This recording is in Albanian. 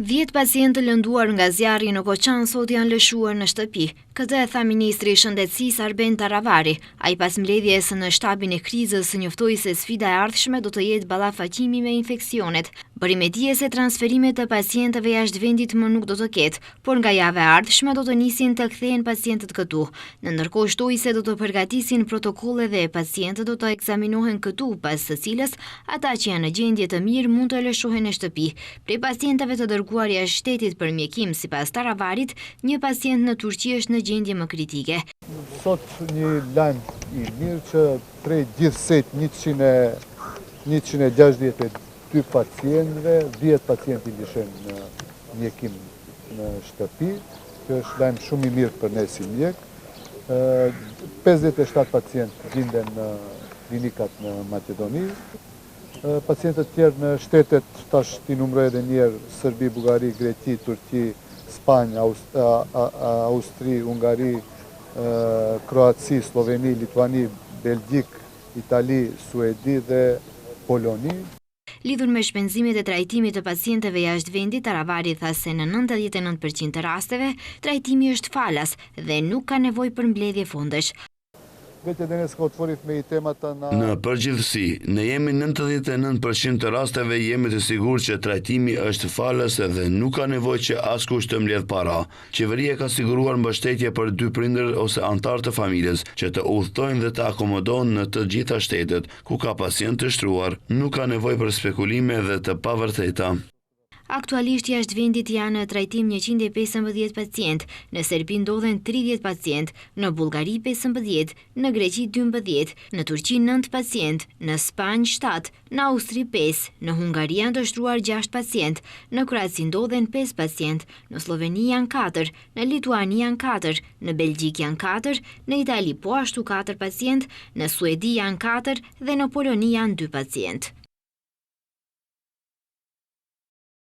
10 pacientë lënduar nga zjarri në Koçan sot janë lëshuar në shtëpi. Këtë e tha Ministri i Shëndetësisë Arben Taravari. Ai pas mbledhjes në shtabin e krizës njoftoi se sfida e ardhshme do të jetë ballafaqimi me infeksionet. Bëri me dije se transferimet të pacientëve jashtë vendit më nuk do të ketë, por nga java e ardhshme do të nisin të kthehen pacientët këtu. Në ndërkohë shtoi se do të përgatisin protokolle dhe pacientët do të ekzaminohen këtu, pas së cilës ata që janë në gjendje të mirë mund të lëshohen në shtëpi. Prej pacientëve të dërguar jashtë shtetit për mjekim, sipas Taravarit, një pacient në Turqi është në gjendje më kritike. Sot një lajm i mirë që prej gjithsejt 162 pacientëve, 10 pacientë ishin në mjekim në shtëpi, që është lajm shumë i mirë për ne si mjek. 57 pacientë gjenden në klinikat në Maqedoni. Pacientët tjerë në shtetet, tash t'i numroj edhe njerë, Serbi, Bullgari, Greqi, Turqi, Spanjë, Austri, Ungari, Kroaci, Sloveni, Lituani, Belgjik, Itali, Suedi dhe Poloni. Lidhur me shpenzimet e trajtimit të pacientëve jashtë vendit, Taravari tha se në 99% të rasteve, trajtimi është falas dhe nuk ka nevojë për mbledhje fondesh. Në përgjithësi, ne jemi 99% të rasteve jemi të sigurt që trajtimi është falas dhe nuk ka nevojë që askush të mbledh para. Qeveria ka siguruar mbështetje për 2 prindër ose anëtar të familjes që të udhtojnë dhe të akomodohen në të gjitha shtetet ku ka pacient të shtruar. Nuk ka nevojë për spekulime dhe të pavërteta. Aktualisht jashtë vendit janë në trajtim 115 pacient, në Serbi ndodhen 30 pacient, në Bullgari 15, në Greqi 12, në Turqi 9 pacient, në Spanjë 7, në Austri 5, në Hungari janë të shtruar 6 pacient, në Kroaci ndodhen 5 pacient, në Sloveni janë 4, në Lituani janë 4, në Belgjik janë 4, në Itali po ashtu 4 pacient, në Suedi janë 4 dhe në Poloni janë 2 pacient.